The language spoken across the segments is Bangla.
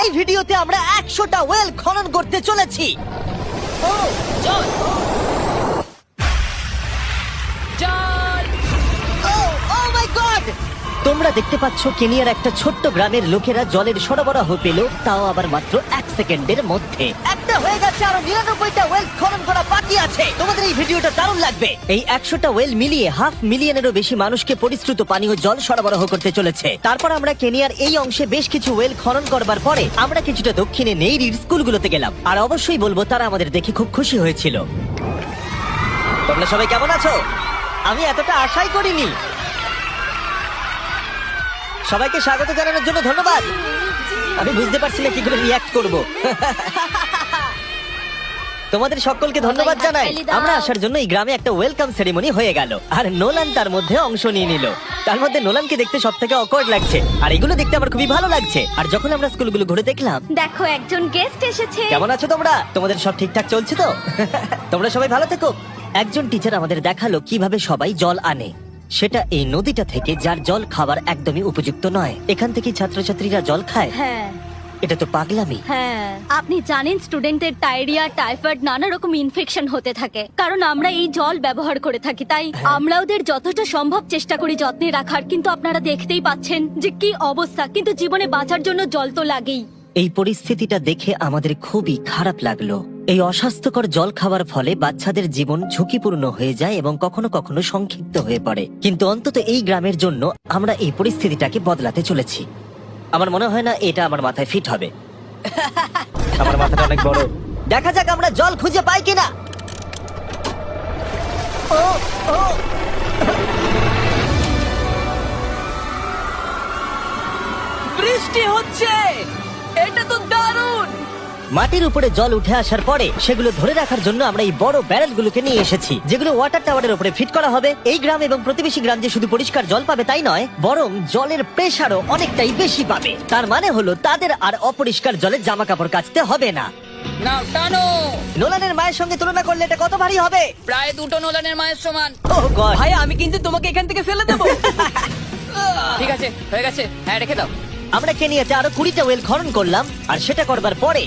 এই ভিডিওতে আমরা 100টা ওয়েল খনন করতে চলেছি। ও জল জল ও মাই গড! তোমরা দেখতে পাচ্ছ কেনিয়ার একটা ছোট্ট গ্রামের লোকেরা জলের সরবরাহ পেল, তাও আবার মাত্র 1 সেকেন্ডের মধ্যে। একটা হয়ে গেছে, আরো 99টা ওয়েল খনন করা বাকি আছে। তোমাদের এই ভিডিওটা দারুণ লাগবে। এই 100টা ওয়েল মিলিয়ে 500,000-এরও বেশি মানুষকে পরিশ্রুত পানীয় জল সরবরাহ করতে চলেছে। তারপর আমরা কেনিয়ার এই অংশে বেশ কিছু ওয়েল খনন করবার পরে আমরা কিছুটা দক্ষিণে নেইরির স্কুলগুলোতে গেলাম, আর অবশ্যই বলবো তারা আমাদের দেখে খুব খুশি হয়েছিল। তোমরা সবাই কেমন আছো? আমি এতটা আশাই করিনি। সবাইকে স্বাগত জানানোর জন্য ধন্যবাদ। আমি বুঝতে পারছি না কি করে রিঅ্যাক্ট করব। তোমাদের সকলকে ধন্যবাদ জানাই। আমরা আসার জন্য এই গ্রামে একটা ওয়েলকাম সেরেমনি হয়ে গেল, আর নোলান তার মধ্যে অংশ নিয়ে নিল। তার মধ্যে নোলানকে দেখতে সবথেকে অকওয়ার্ড লাগছে, আর এগুলো দেখতে আমার খুবই ভালো লাগছে। আর যখন আমরা স্কুলগুলো ঘুরে দেখলাম, দেখো একজন গেস্ট এসেছে। কেমন আছো তোমরা? তোমাদের সব ঠিকঠাক চলছে তো? তোমরা সবাই ভালো থেকো। একজন টিচার আমাদের দেখালো কিভাবে সবাই জল আনে। সেটা এই নদীটা থেকে, যার জল খাবার একদমই উপযুক্ত নয়। এখান থেকে ছাত্রছাত্রীরা জল খায়। হ্যাঁ এটা তো পাগলামি। হ্যাঁ, আপনি জানেন স্টুডেন্টদের ডায়রিয়া, টাইফয়েড, নানা রকম ইনফেকশন হতে থাকে, কারণ আমরা এই জল ব্যবহার করে থাকি। তাই আমরা ওদের যতটা সম্ভব চেষ্টা করি যত্নে রাখার, কিন্তু আপনারা দেখতেই পাচ্ছেন যে কি অবস্থা। কিন্তু জীবনে বাঁচার জন্য জল তো লাগেই। এই পরিস্থিতিটা দেখে আমাদের খুবই খারাপ লাগলো। এই অস্বাস্থ্যকর জল খাওয়ার ফলে বাচ্চাদের জীবন ঝুঁকিপূর্ণ হয়ে যায় এবং কখনো কখনো সংক্ষিপ্ত হয়ে পড়ে। কিন্তু অন্তত এই গ্রামের জন্য আমরা এই পরিস্থিতিটাকে বদলাতে চলেছি। আমার মনে হয় না এটা আমার মাথায় ফিট হবে। আমার মাথাটা অনেক বড়। দেখা যাক আমরা জল খুঁজে পাই কিনা। ও ও বৃষ্টি হচ্ছে, এটা তো দারুণ। মাটির উপরে জল উঠে আসার পরে সেগুলো ধরে রাখার জন্য আমরা এই বড় ব্যারেলগুলোকে নিয়ে এসেছি, যেগুলো ওয়াটার টাওয়ারের উপরে ফিট করা হবে। এই গ্রাম এবং প্রতিবেশী গ্রাম যে শুধু পরিষ্কার জল পাবে তাই নয়, বরং জলের প্রেসারও অনেকটাই বেশি পাবে। তার মানে হলো তাদের আর অপরিষ্কার জলে জামা কাপড় কাচতে হবে না। নাও টানো। নোলানের মায়ের সঙ্গে তুলনা করলে এটা কত ভারী হবে? প্রায় 2টো নোলানের মায়ের সমান। ও গড! ভাই আমি কিন্তু তোমাকে এখান থেকে ফেলে দেবো। ঠিক আছে, হয়ে গেছে। হ্যাঁ রেখে দাও। আমরা কেনিয়াতে আরো 20টা ওয়েল খনন করলাম, আর সেটা করবার পরে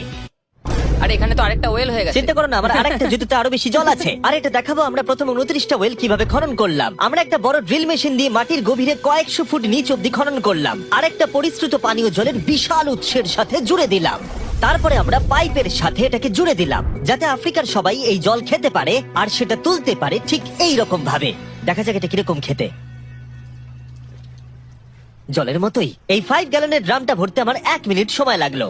আরে এখানে তো আরেকটা ওয়েল হয়ে গেছে। চিন্তা করো না, আমার আরেকটা জুতোতে আরো বেশি জল আছে। আর এটা দেখাবো আমরা প্রথম 29টা ওয়েল কিভাবে খনন করলাম। আমরা একটা বড় ড্রিল মেশিন দিয়ে মাটির গভীরে কয়েকশো ফুট নিচ অব্দি খনন করলাম, আর একটা পরিশ্রুত পানীয় জলের বিশাল উৎসের সাথে জুড়ে দিলাম। তারপরে আমরা পাইপের সাথে এটাকে জুড়ে দিলাম, যাতে আফ্রিকার সবাই এই জল খেতে পারে আর সেটা তুলতে পারে ঠিক এই রকম ভাবে। দেখা যাক এটা কিরকম খেতে। জলের মতোই। এই 5 গ্যালনের ড্রামটা ভরতে আমার 1 মিনিট সময় লাগলো।